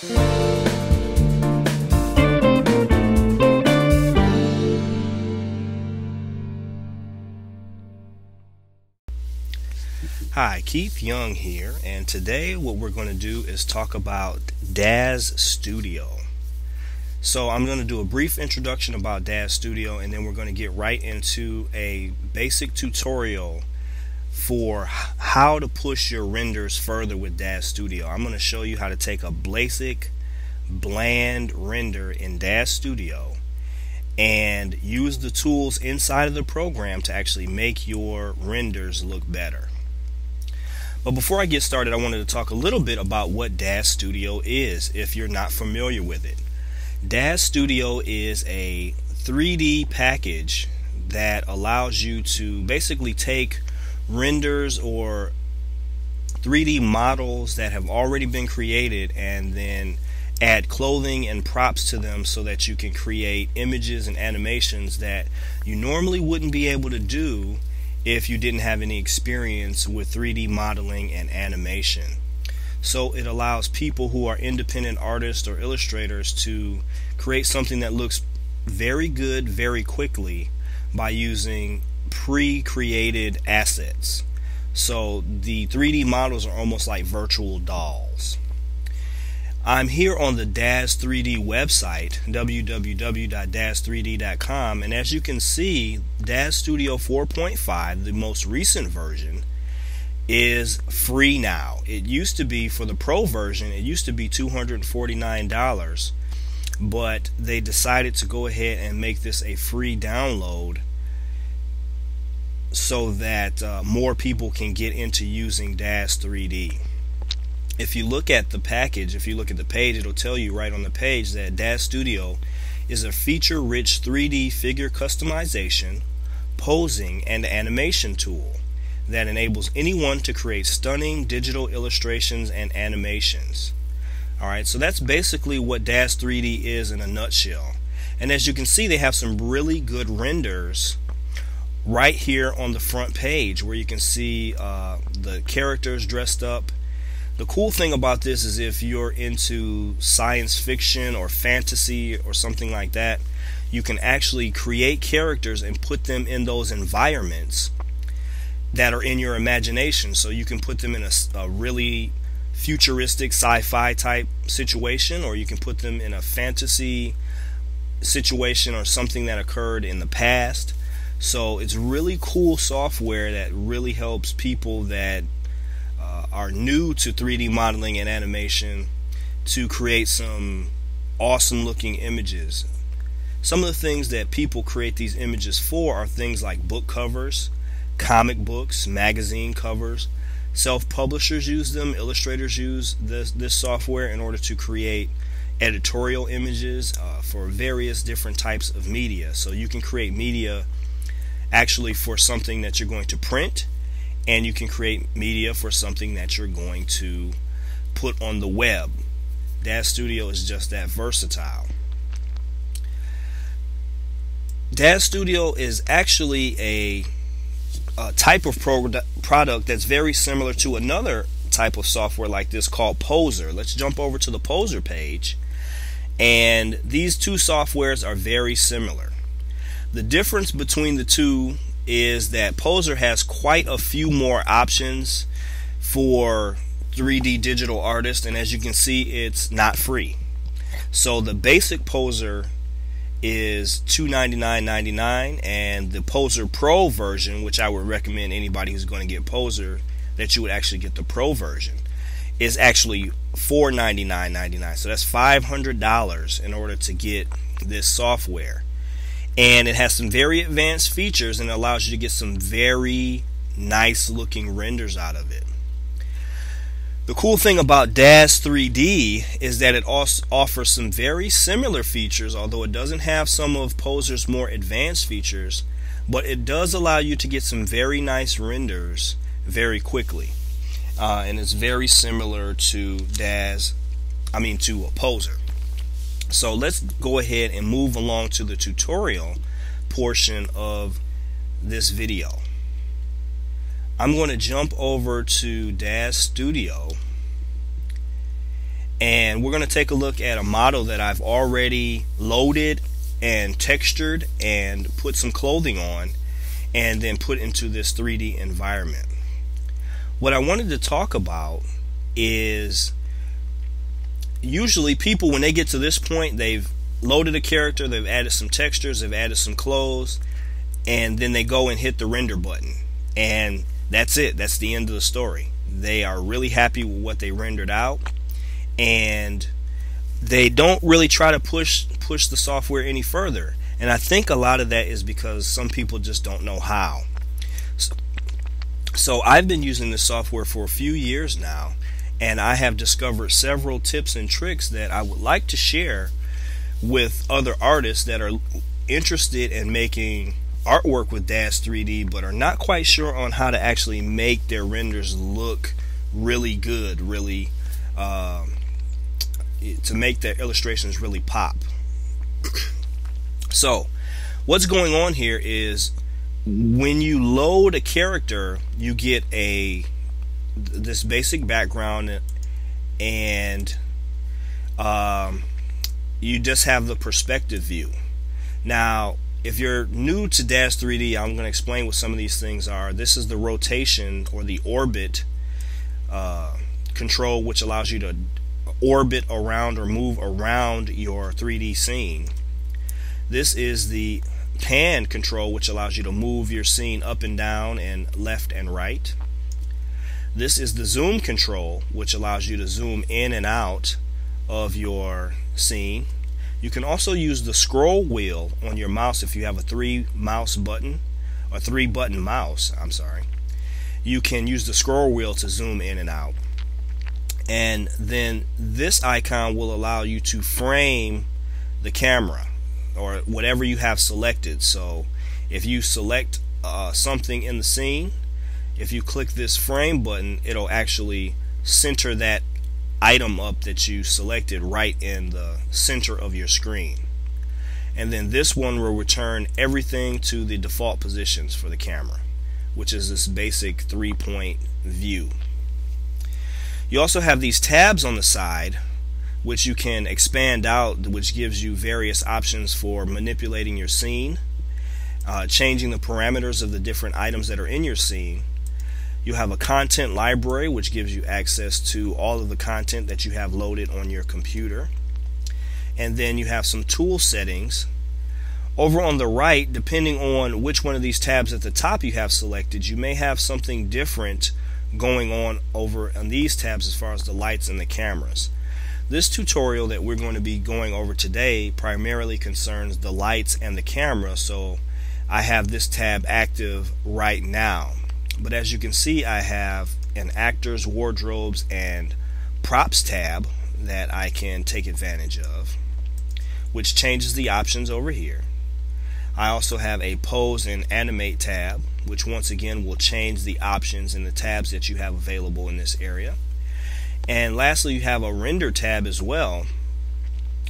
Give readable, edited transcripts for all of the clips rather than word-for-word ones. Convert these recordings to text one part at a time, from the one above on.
Hi, Keith Young here, and today what we're going to do is talk about Daz Studio. So I'm going to do a brief introduction about Daz Studio, and then we're going to get right into a basic tutorial for how to push your renders further with Daz Studio. I'm going to show you how to take a basic, bland render in Daz Studio and use the tools inside of the program to actually make your renders look better. But before I get started, I wanted to talk a little bit about what Daz Studio is if you're not familiar with it. Daz Studio is a 3D package that allows you to basically take renders or 3D models that have already been created and then add clothing and props to them so that you can create images and animations that you normally wouldn't be able to do if you didn't have any experience with 3D modeling and animation. So it allows people who are independent artists or illustrators to create something that looks very good very quickly by using pre-created assets. So the 3D models are almost like virtual dolls. I'm here on the Daz 3D website, www.daz3d.com, and as you can see, Daz Studio 4.5, the most recent version, is free now. It used to be, for the Pro version, it used to be $249, but they decided to go ahead and make this a free download so that more people can get into using Daz 3D. If you look at the package, if you look at the page, it'll tell you right on the page that Daz Studio is a feature-rich 3D figure customization, posing, and animation tool that enables anyone to create stunning digital illustrations and animations. Alright, so that's basically what Daz 3D is in a nutshell. And as you can see, they have some really good renders right here on the front page where you can see the characters dressed up. The cool thing about this is if you're into science fiction or fantasy or something like that, you can actually create characters and put them in those environments that are in your imagination. So you can put them in a really futuristic sci-fi type situation, or you can put them in a fantasy situation or something that occurred in the past. So it's really cool software that really helps people that are new to 3D modeling and animation to create some awesome looking images. Some of the things that people create these images for are things like book covers, comic books, magazine covers. Self-publishers use them, illustrators use this software in order to create editorial images for various different types of media. So you can create media actually for something that you're going to print, and you can create media for something that you're going to put on the web. Daz Studio is just that versatile. Daz Studio is actually a type of product that's very similar to another type of software like this called Poser. Let's jump over to the Poser page, and these two softwares are very similar. The difference between the two is that Poser has quite a few more options for 3D digital artists, and as you can see, it's not free. So the basic Poser is $299.99, and the Poser Pro version, which I would recommend anybody who's going to get Poser that you would actually get the Pro version, is actually $499.99. So that's $500 in order to get this software. And it has some very advanced features and allows you to get some very nice looking renders out of it. The cool thing about Daz 3D is that it also offers some very similar features, although it doesn't have some of Poser's more advanced features, but it does allow you to get some very nice renders very quickly. And it's very similar to to Poser. So let's go ahead and move along to the tutorial portion of this video. I'm going to jump over to Daz Studio, And we're going to take a look at a model that I've already loaded and textured and put some clothing on and then put into this 3D environment. What I wanted to talk about is usually people, when they get to this point, they've loaded a character, they've added some textures, they've added some clothes, and then they go and hit the render button, and that's it. That's the end of the story. They are really happy with what they rendered out, and they don't really try to push the software any further. And I think a lot of that is because some people just don't know how. So I've been using this software for a few years now, and I have discovered several tips and tricks that I would like to share with other artists that are interested in making artwork with Daz 3D but are not quite sure on how to actually make their renders look really good, really to make their illustrations really pop. So what's going on here is when you load a character, you get this basic background, and you just have the perspective view. Now, if you're new to Daz 3D, I'm going to explain what some of these things are. This is the rotation or the orbit control, which allows you to orbit around or move around your 3D scene. This is the pan control, which allows you to move your scene up and down and left and right. This is the zoom control, which allows you to zoom in and out of your scene. You can also use the scroll wheel on your mouse if you have a 3-button mouse. I'm sorry. You can use the scroll wheel to zoom in and out. And then this icon will allow you to frame the camera or whatever you have selected. So if you select something in the scene, if you click this frame button, it'll actually center that item up that you selected right in the center of your screen. And then this one will return everything to the default positions for the camera, which is this basic 3-point view. You also have these tabs on the side, which you can expand out, which gives you various options for manipulating your scene, changing the parameters of the different items that are in your scene. You have a content library, which gives you access to all of the content that you have loaded on your computer. And then you have some tool settings. Over on the right, depending on which one of these tabs at the top you have selected, you may have something different going on over on these tabs as far as the lights and the cameras. This tutorial that we're going to be going over today primarily concerns the lights and the camera, so I have this tab active right now. But as you can see, I have an actors, wardrobes, and props tab that I can take advantage of, which changes the options over here. I also have a pose and animate tab, which once again will change the options and the tabs that you have available in this area. And lastly, you have a render tab as well,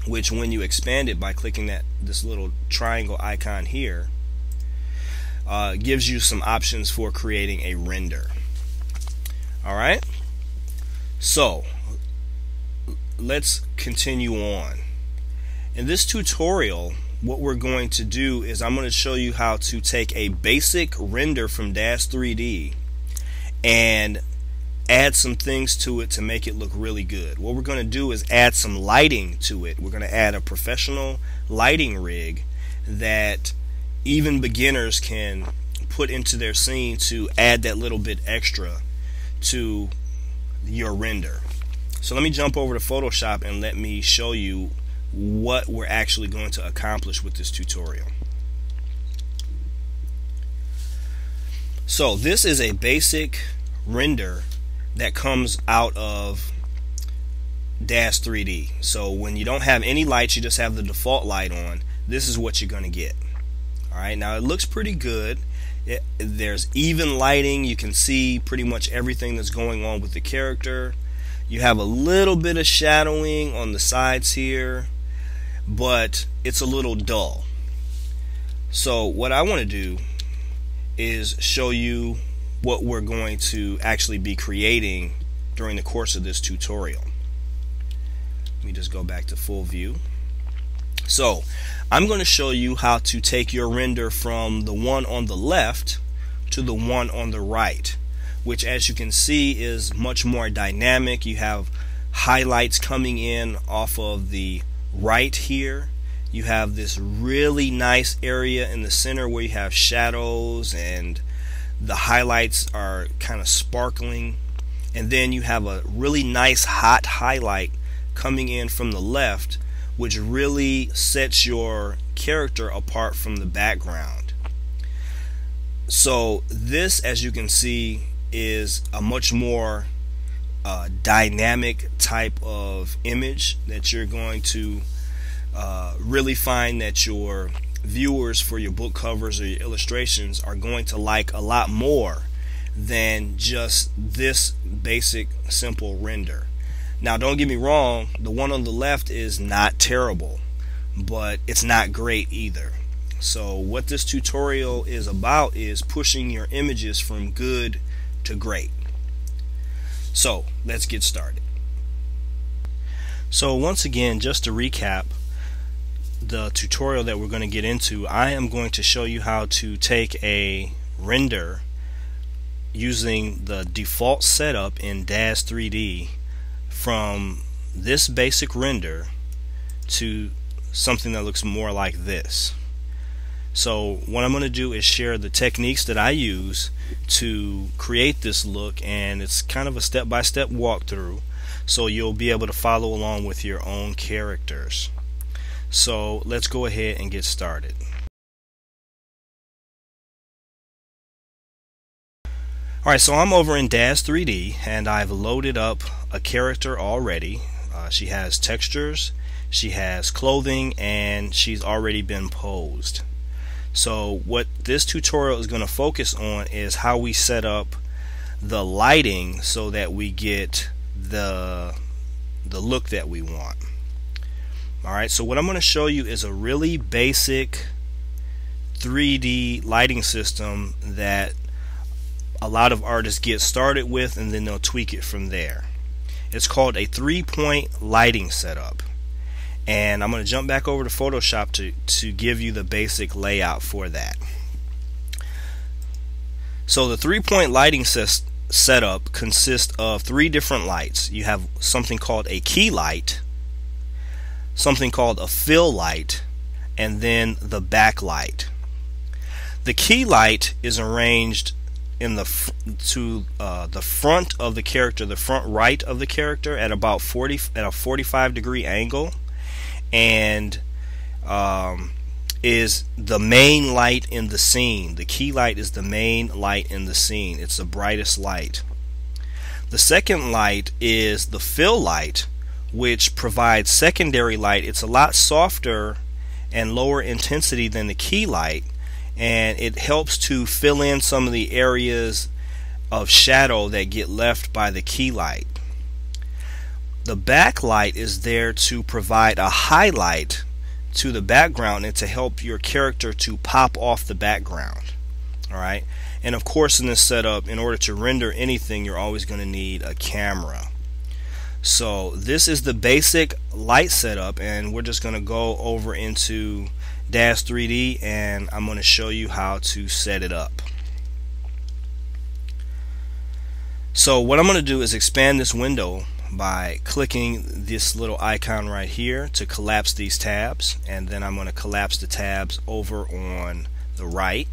which when you expand it by clicking this little triangle icon here, gives you some options for creating a render. Alright, so let's continue on. In this tutorial, what we're going to do is I'm going to show you how to take a basic render from Daz 3D and add some things to it to make it look really good. What we're going to do is add some lighting to it. We're going to add a professional lighting rig that even beginners can put into their scene to add that little bit extra to your render. So let me jump over to Photoshop and let me show you what we're actually going to accomplish with this tutorial. So this is a basic render that comes out of Daz 3D. So when you don't have any lights, you just have the default light on, this is what you're going to get. Alright, now it looks pretty good. There's even lighting. You can see pretty much everything that's going on with the character. You have a little bit of shadowing on the sides here, but it's a little dull. So what I want to do is show you what we're going to actually be creating during the course of this tutorial. me just go back to full view. So I'm going to show you how to take your render from the one on the left to the one on the right, which, as you can see, is much more dynamic. You have highlights coming in off of the right here. You have this really nice area in the center where you have shadows and the highlights are kind of sparkling, and then you have a really nice hot highlight coming in from the left, which really sets your character apart from the background. So this, as you can see, is a much more dynamic type of image that you're going to really find that your viewers for your book covers or your illustrations are going to like a lot more than just this basic simple render. Now, don't get me wrong, the one on the left is not terrible, but it's not great either. So what this tutorial is about is pushing your images from good to great. So let's get started. So once again, just to recap the tutorial that we're going to get into, I am going to show you how to take a render using the default setup in Daz 3D from this basic render to something that looks more like this. So what I'm going to do is share the techniques that I use to create this look, and it's kind of a step-by-step walkthrough, so you'll be able to follow along with your own characters. So let's go ahead and get started. Alright, so I'm over in Daz 3D and I've loaded up a character already. She has textures, she has clothing, and she's already been posed. So what this tutorial is going to focus on is how we set up the lighting so that we get the look that we want. Alright, so what I'm going to show you is a really basic 3D lighting system that a lot of artists get started with, and then they'll tweak it from there. It's called a 3-point lighting setup, and I'm going to jump back over to Photoshop to give you the basic layout for that. So the 3-point lighting setup consists of 3 different lights. You have something called a key light, something called a fill light, and then the backlight. The key light is arranged in the front of the character, the front right of the character, at about at a 45-degree angle, and is the main light in the scene. The key light is the main light in the scene. It's the brightest light. The second light is the fill light, which provides secondary light. It's a lot softer and lower intensity than the key light, and it helps to fill in some of the areas of shadow that get left by the key light. The backlight is there to provide a highlight to the background and to help your character to pop off the background. Alright, and of course, in this setup, in order to render anything, you're always going to need a camera. So this is the basic light setup, and we're just going to go over into Daz 3D and I'm going to show you how to set it up. So what I'm going to do is expand this window by clicking this little icon right here to collapse these tabs, and then I'm going to collapse the tabs over on the right.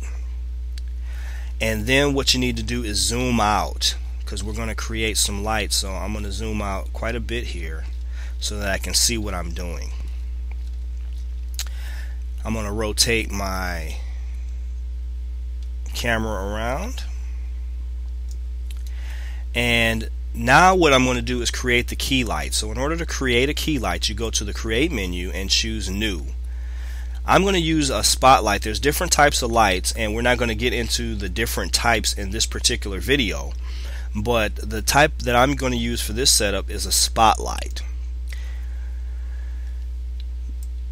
And then what you need to do is zoom out, because we're going to create some light. So I'm going to zoom out quite a bit here so that I can see what I'm doing. I'm going to rotate my camera around, and now what I'm going to do is create the key light. So in order to create a key light, you go to the create menu and choose new. I'm going to use a spotlight. There's different types of lights, and we're not going to get into the different types in this particular video, but the type that I'm going to use for this setup is a spotlight.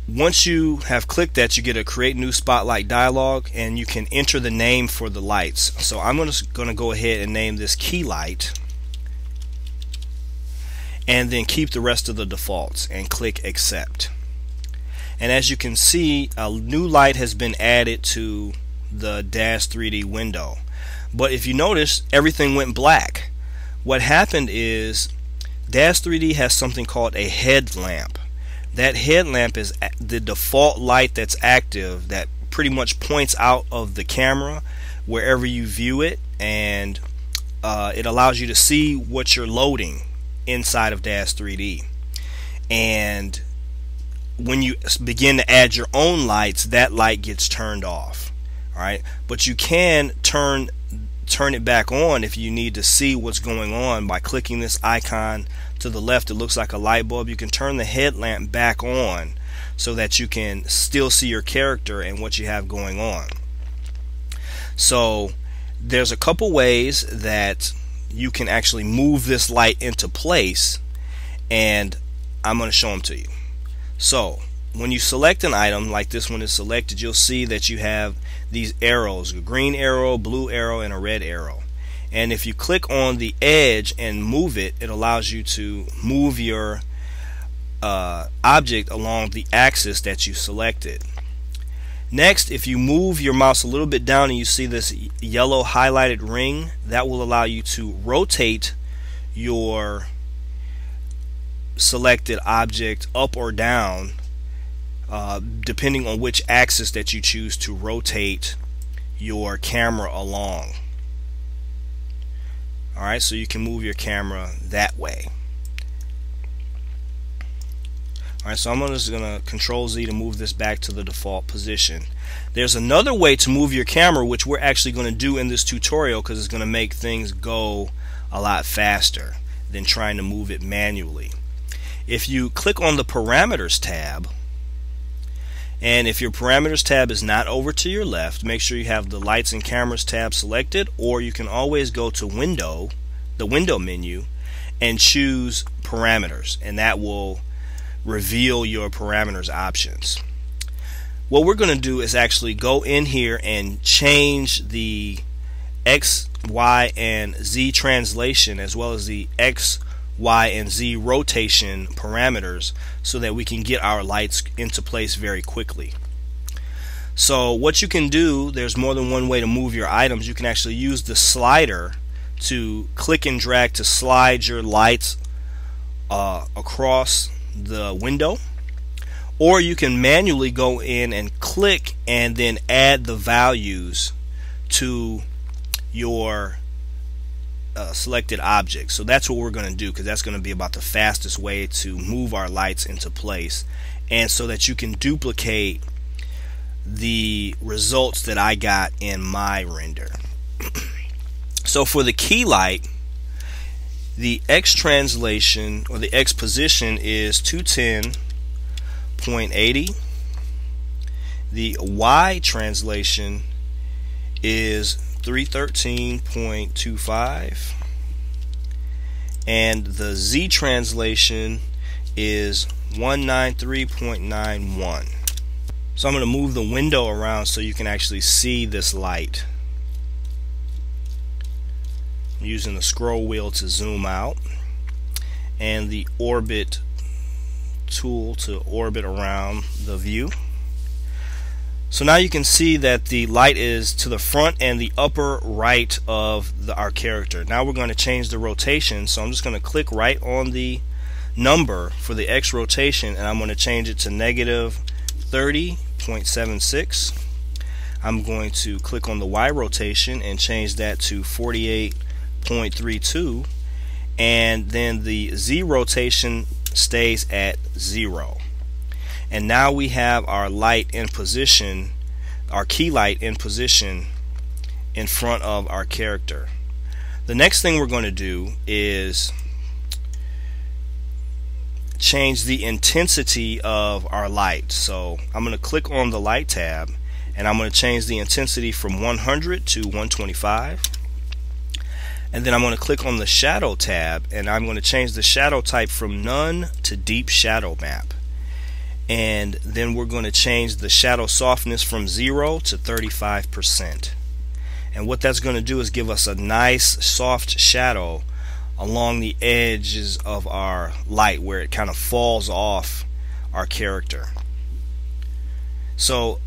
Once you have clicked that, you get a create new spotlight dialog, and you can enter the name for the lights. So I'm going to go ahead and name this key light, and then keep the rest of the defaults and click accept. And as you can see, a new light has been added to the Daz 3D window. But if you notice, everything went black. What happened is Daz 3D has something called a headlamp. That headlamp is the default light that's active that pretty much points out of the camera wherever you view it, and it allows you to see what you're loading inside of Daz 3D. And when you begin to add your own lights, that light gets turned off. Alright, but you can turn it back on if you need to see what's going on by clicking this icon to the left. It looks like a light bulb. You can turn the headlamp back on so that you can still see your character and what you have going on. So there's a couple ways that you can actually move this light into place, and I'm going to show them to you. So when you select an item like this one is selected, you'll see that you have these arrows, a green arrow, blue arrow, and a red arrow. And if you click on the edge and move it, it allows you to move your object along the axis that you selected. Next, if you move your mouse a little bit down and you see this yellow highlighted ring, that will allow you to rotate your selected object up or down depending on which axis that you choose to rotate your camera along. Alright, so you can move your camera that way. Alright, so I'm just going to Control Z to move this back to the default position. There's another way to move your camera, which we're actually going to do in this tutorial because it's going to make things go a lot faster than trying to move it manually. If you click on the Parameters tab, and if your Parameters tab is not over to your left, make sure you have the Lights and Cameras tab selected, or you can always go to Window, the Window menu, and choose Parameters, and that will reveal your parameters options. What we're going to do is actually go in here and change the X, Y, and Z translation as well as the X, Y, and Z rotation parameters so that we can get our lights into place very quickly. So what you can do, there's more than one way to move your items. You can actually use the slider to click and drag to slide your lights across the window, or you can manually go in and click and then add the values to your selected object. So that's what we're going to do, because that's going to be about the fastest way to move our lights into place, and so that you can duplicate the results that I got in my render. So for the key light, the X translation or the X position is 210.80. The Y translation is 313.25, and the Z translation is 193.91. So I'm going to move the window around so you can actually see this light. I'm using the scroll wheel to zoom out, and the orbit tool to orbit around the view. So now you can see that the light is to the front and the upper right of our character. Now we're going to change the rotation, so I'm just going to click right on the number for the X rotation, and I'm going to change it to negative 30.76. I'm going to click on the Y rotation and change that to 48.32, and then the Z rotation stays at 0. And now we have our light in position, our key light in position in front of our character. The next thing we're going to do is change the intensity of our light. So I'm going to click on the light tab, and I'm going to change the intensity from 100 to 125. And then I'm going to click on the shadow tab, and I'm going to change the shadow type from none to deep shadow map. And then we're going to change the shadow softness from 0 to 35%. And what that's going to do is give us a nice soft shadow along the edges of our light where it kind of falls off our character. So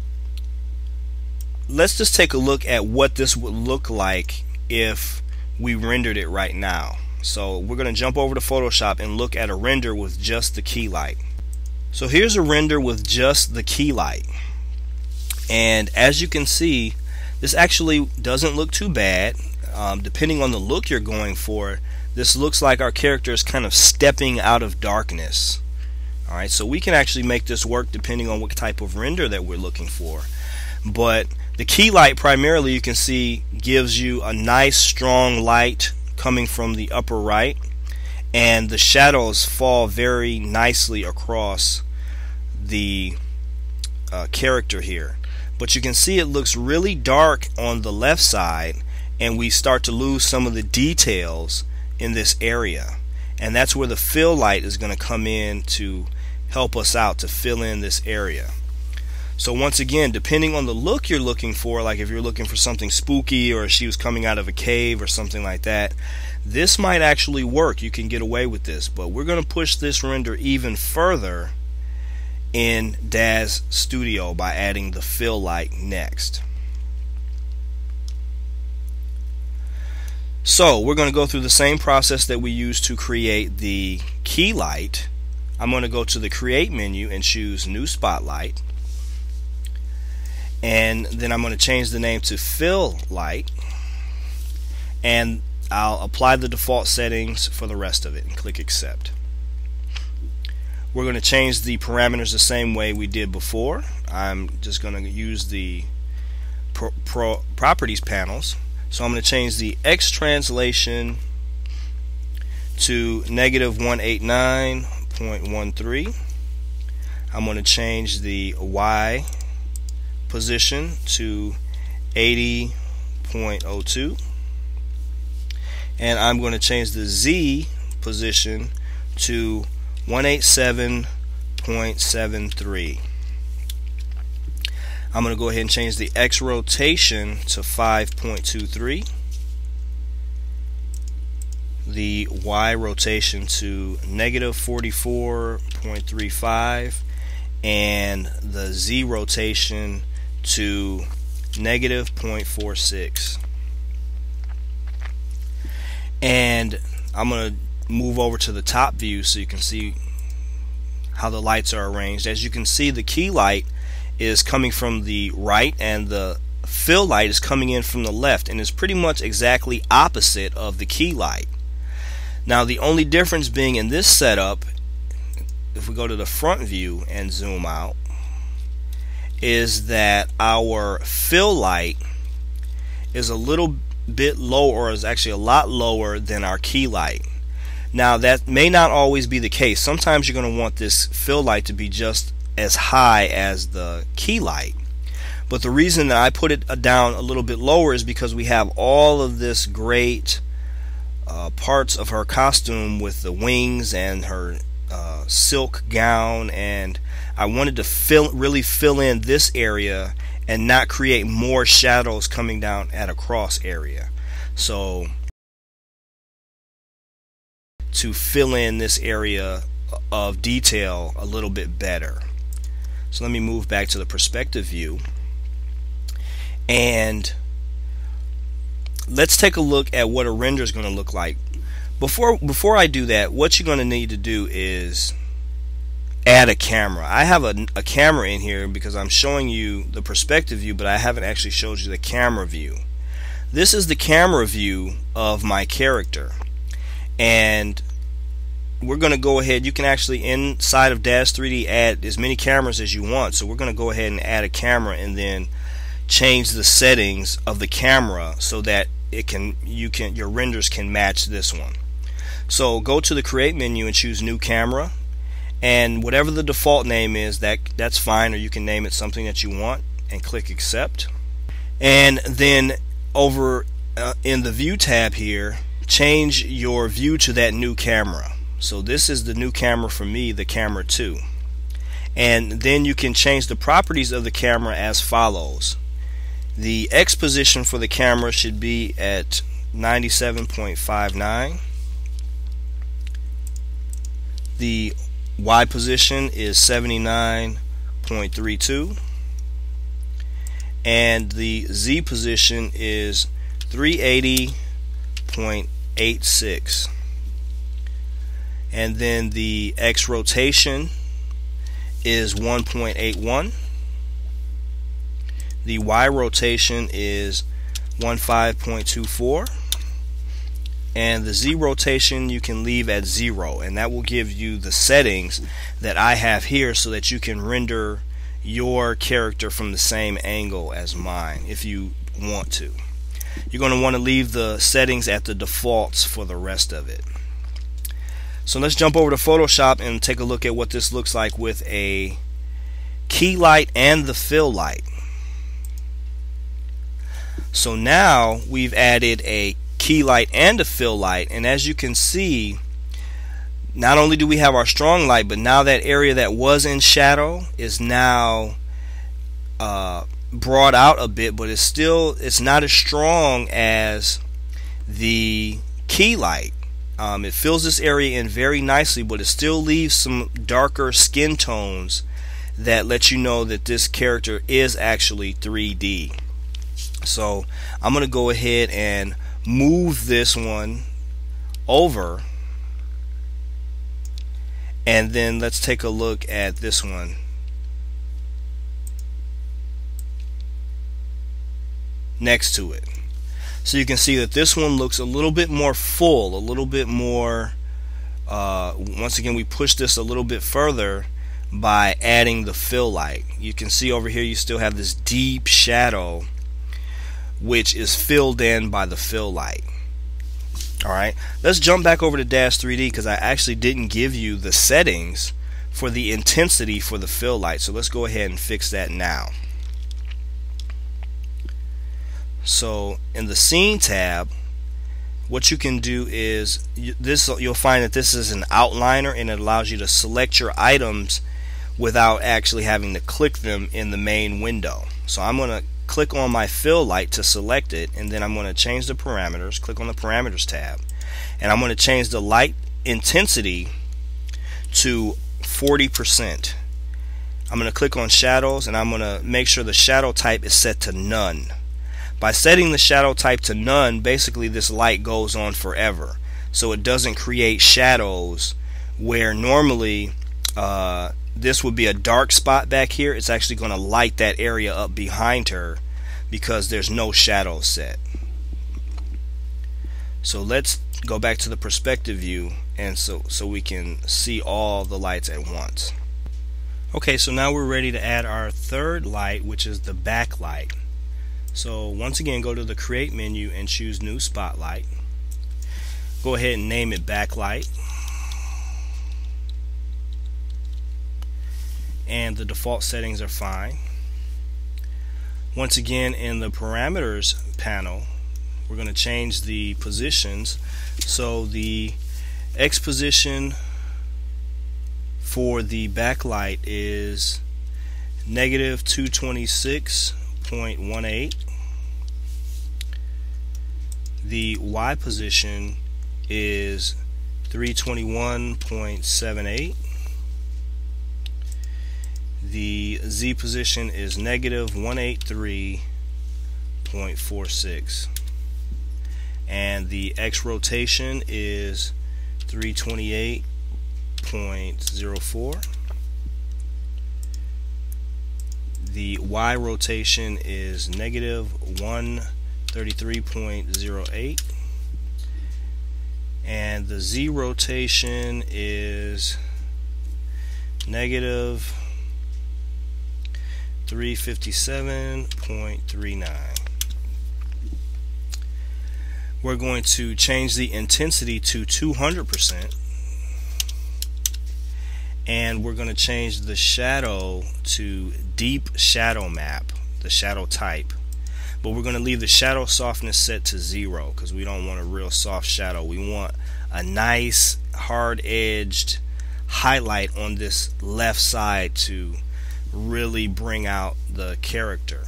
let's just take a look at what this would look like if we rendered it right now. So we're going to jump over to Photoshop and look at a render with just the key light. So here's a render with just the key light, and as you can see, this actually doesn't look too bad. Depending on the look you're going for, this looks like our character is kind of stepping out of darkness. Alright, so we can actually make this work depending on what type of render that we're looking for. But the key light primarily, you can see, gives you a nice strong light coming from the upper right, and the shadows fall very nicely across the character here. But you can see it looks really dark on the left side, and we start to lose some of the details in this area, and that's where the fill light is going to come in to help us out to fill in this area. So once again, depending on the look you're looking for, like if you're looking for something spooky or she was coming out of a cave or something like that, this might actually work. You can get away with this, but we're going to push this render even further in Daz Studio by adding the fill light next. So we're going to go through the same process that we used to create the key light. I'm going to go to the Create menu and choose New Spotlight, and then I'm going to change the name to Fill Light, and I'll apply the default settings for the rest of it and click Accept. We're going to change the parameters the same way we did before. I'm just going to use the properties panels. So I'm going to change the X translation to -189.13. I'm going to change the Y position to 80.02, and I'm going to change the Z position to 187.73. I'm going to go ahead and change the X rotation to 5.23, the Y rotation to -44.35, and the Z rotation to -0.46. And I'm going to move over to the top view so you can see how the lights are arranged. As you can see, the key light is coming from the right and the fill light is coming in from the left, and is pretty much exactly opposite of the key light. Now the only difference being in this setup, if we go to the front view and zoom out, is that our fill light is a little bit lower, or is actually a lot lower than our key light. Now that may not always be the case. Sometimes you're going to want this fill light to be just as high as the key light, but the reason that I put it down a little bit lower is because we have all of this great parts of her costume with the wings and her silk gown, and I wanted to really fill in this area and not create more shadows coming down at a cross area. So to fill in this area of detail a little bit better. So let me move back to the perspective view, and let's take a look at what a render is going to look like. Before I do that, what you're going to need to do is add a camera. I have a camera in here because I'm showing you the perspective view, but I haven't actually showed you the camera view. This is the camera view of my character, and we're going to go ahead. You can actually, inside of Daz 3D, add as many cameras as you want. So we're going to go ahead and add a camera and then change the settings of the camera so that your renders can match this one. So go to the Create menu and choose New Camera, and whatever the default name is, that's fine, or you can name it something that you want, and click Accept. And then over in the View tab here, change your view to that new camera. So this is the new camera for me, the camera 2. And then you can change the properties of the camera as follows. The X position for the camera should be at 97.59. The Y position is 79.32, and the Z position is 380.86, and then the X rotation is 1.81. The Y rotation is 15.24, and the Z rotation you can leave at 0, and that will give you the settings that I have here so that you can render your character from the same angle as mine if you want to. You're going to want to leave the settings at the defaults for the rest of it. So let's jump over to Photoshop and take a look at what this looks like with a key light and the fill light. So now we've added a key light and a fill light, and as you can see, not only do we have our strong light, but now that area that was in shadow is now brought out a bit, but it's not as strong as the key light. It fills this area in very nicely, but it still leaves some darker skin tones that let you know that this character is actually 3D. So I'm going to go ahead and move this one over, and then let's take a look at this one. Next to it. So you can see that this one looks a little bit more full, a little bit more, once again we push this a little bit further by adding the fill light. You can see over here you still have this deep shadow which is filled in by the fill light. Alright, let's jump back over to Daz 3D because I actually didn't give you the settings for the intensity for the fill light. So let's go ahead and fix that now. So in the scene tab, what you can do is you'll find that this is an outliner, and it allows you to select your items without actually having to click them in the main window. So I'm going to click on my fill light to select it, and then I'm going to change the parameters, click on the parameters tab, and I'm going to change the light intensity to 40%. I'm going to click on shadows, and I'm going to make sure the shadow type is set to none. By setting the shadow type to none, basically this light goes on forever, so it doesn't create shadows where normally this would be a dark spot back here. It's actually going to light that area up behind her because there's no shadow set. So let's go back to the perspective view, and so we can see all the lights at once. Okay, so now we're ready to add our third light, which is the backlight. So once again, go to the Create menu and choose New Spotlight. Go ahead and name it Backlight. And the default settings are fine. Once again, in the parameters panel, we're going to change the positions. So the X position for the backlight is negative 226.18. The Y position is 321.78. The Z position is negative 183.46, and the X rotation is 328.04. The Y rotation is negative 133.08, and the Z rotation is negative 357.39. We're going to change the intensity to 200%, and we're going to change the shadow to deep shadow map, the shadow type, but we're going to leave the shadow softness set to 0 because we don't want a real soft shadow. We want a nice hard edged highlight on this left side to really bring out the character.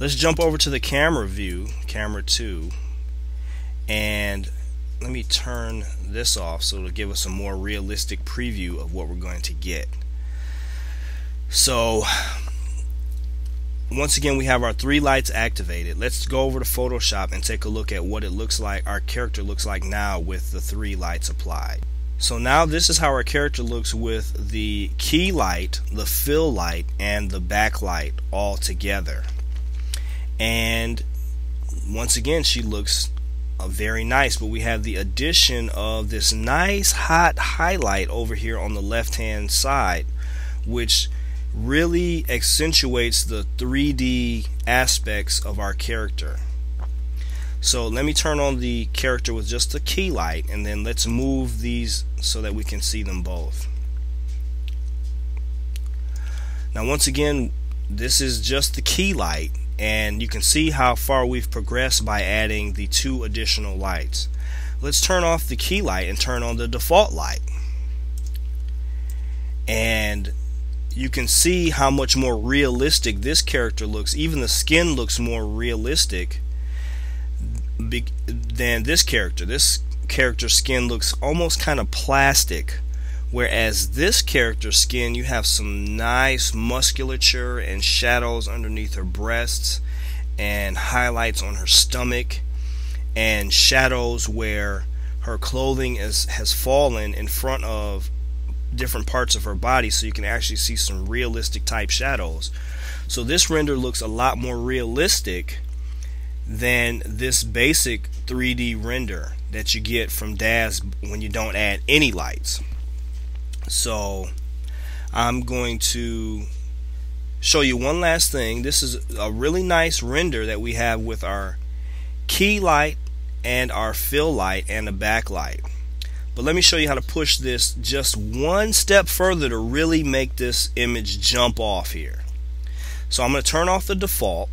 Let's jump over to the camera view, camera 2, and let me turn this off so it'll give us a more realistic preview of what we're going to get. So once again, we have our 3 lights activated. Let's go over to Photoshop and take a look at what it looks like, our character looks like now with the 3 lights applied. So now this is how our character looks with the key light, the fill light, and the backlight all together. And once again, she looks very nice, but we have the addition of this nice hot highlight over here on the left hand side, which really accentuates the 3D aspects of our character. So let me turn on the character with just the key light, and then let's move these so that we can see them both. Now once again, this is just the key light, and you can see how far we've progressed by adding the 2 additional lights. Let's turn off the key light and turn on the default light, and you can see how much more realistic this character looks. Even the skin looks more realistic than this character. This character's skin looks almost kind of plastic, whereas this character's skin, you have some nice musculature and shadows underneath her breasts, and highlights on her stomach, and shadows where her clothing has fallen in front of different parts of her body, so you can actually see some realistic type shadows. So this render looks a lot more realistic than this basic 3D render that you get from Daz when you don't add any lights. So I'm going to show you one last thing. This is a really nice render that we have with our key light and our fill light and the backlight. But let me show you how to push this just one step further to really make this image jump off here. So I'm going to turn off the default,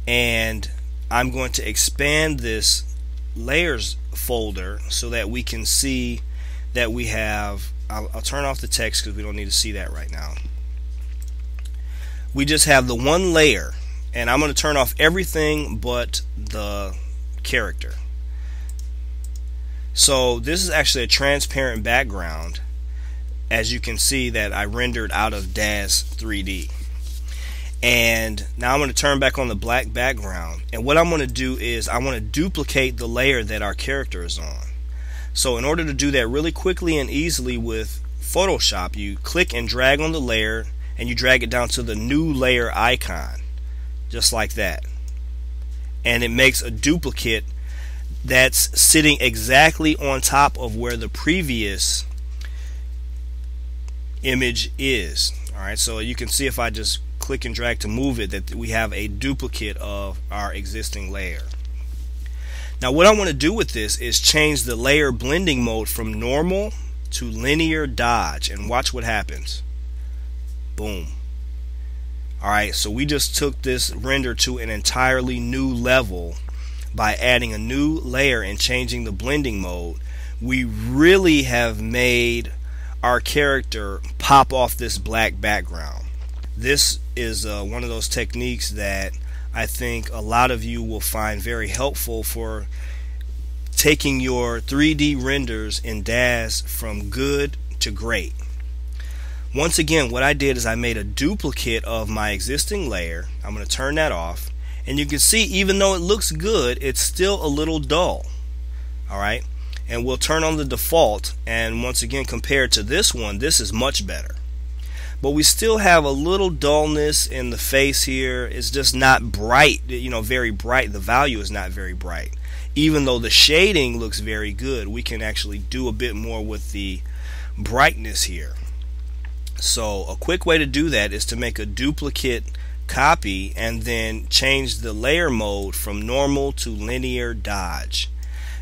and I'm going to expand this layers folder so that we can see that we have, I'll turn off the text because we don't need to see that right now. We just have the one layer, and I'm going to turn off everything but the character. So this is actually a transparent background, as you can see that I rendered out of Daz 3D. And now I'm going to turn back on the black background, and what I'm going to do is I want to duplicate the layer that our character is on. So in order to do that really quickly and easily with Photoshop, you click and drag on the layer, and you drag it down to the new layer icon, just like that, and it makes a duplicate that's sitting exactly on top of where the previous image is. Alright, so you can see if I just click and drag to move it that we have a duplicate of our existing layer. Now what I want to do with this is change the layer blending mode from normal to linear dodge, and watch what happens. Boom. Alright, so we just took this render to an entirely new level by adding a new layer and changing the blending mode. We really have made our character pop off this black background. This is one of those techniques that I think a lot of you will find very helpful for taking your 3D renders in Daz from good to great. Once again, what I did is I made a duplicate of my existing layer. I'm going to turn that off, and you can see even though it looks good, it's still a little dull. Alright, and we'll turn on the default, and once again, compared to this one, this is much better. But we still have a little dullness in the face here. It's just not bright, very bright. The value is not very bright. Even though the shading looks very good, we can actually do a bit more with the brightness here. So a quick way to do that is to make a duplicate copy and then change the layer mode from normal to linear dodge.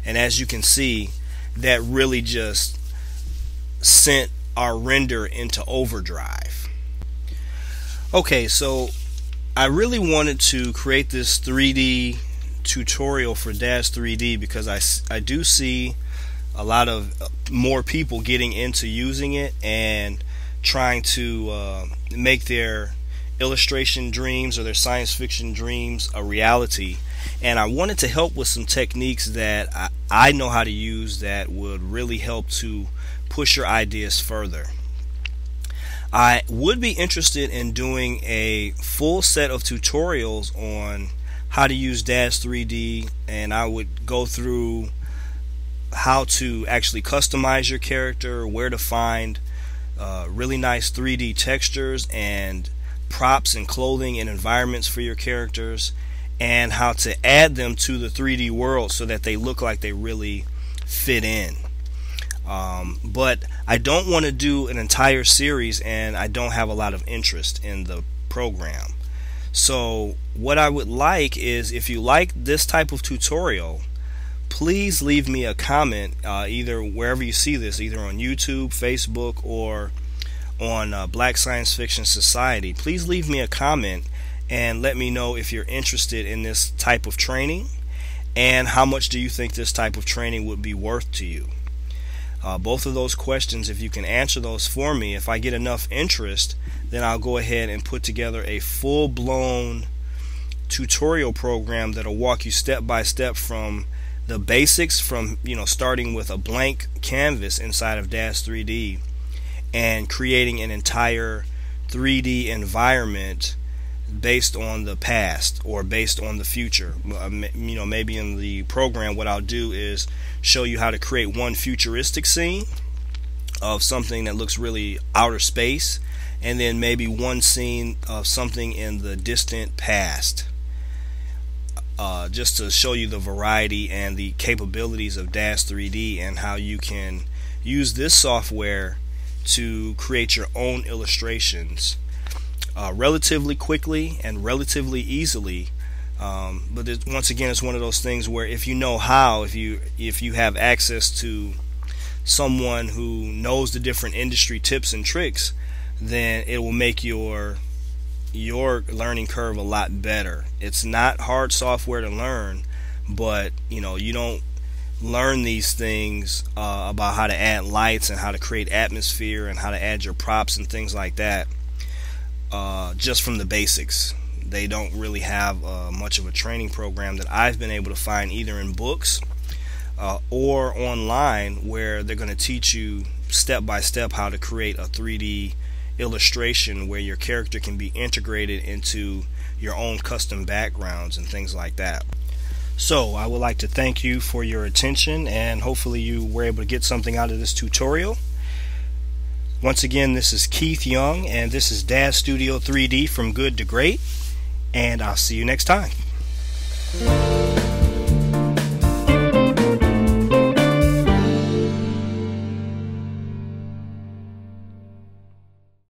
And as you can see, that really just sent our render into overdrive. Okay, so I really wanted to create this 3D tutorial for Daz 3D because I do see a lot of more people getting into using it and trying to make their illustration dreams or their science fiction dreams a reality. And I wanted to help with some techniques that I know how to use that would really help to push your ideas further. I would be interested in doing a full set of tutorials on how to use Daz 3D, and I would go through how to actually customize your character, where to find really nice 3D textures and props and clothing and environments for your characters, and how to add them to the 3D world so that they look like they really fit in. But I don't want to do an entire series, and I don't have a lot of interest in the program. So what I would like is, if you like this type of tutorial, please leave me a comment either wherever you see this, either on YouTube, Facebook, or on Black Science Fiction Society. Please leave me a comment and let me know if you're interested in this type of training, and how much do you think this type of training would be worth to you. Both of those questions, if you can answer those for me, if I get enough interest, then I'll go ahead and put together a full-blown tutorial program that'll walk you step by step from the basics, from starting with a blank canvas inside of Daz 3D and creating an entire 3D environment based on the past or based on the future. Maybe in the program what I'll do is show you how to create one futuristic scene of something that looks really outer space, and then maybe one scene of something in the distant past, just to show you the variety and the capabilities of Daz 3D and how you can use this software to create your own illustrations relatively quickly and relatively easily. But once again, it's one of those things where if you know how, if you have access to someone who knows the different industry tips and tricks, then it will make your learning curve a lot better. It's not hard software to learn, but you don't learn these things about how to add lights and how to create atmosphere and how to add your props and things like that just from the basics. They don't really have much of a training program that I've been able to find, either in books or online, where they're going to teach you step by step how to create a 3D illustration where your character can be integrated into your own custom backgrounds and things like that. So I would like to thank you for your attention, and hopefully you were able to get something out of this tutorial. Once again, this is Keith Young, and this is Daz Studio 3D, from good to great, and I'll see you next time.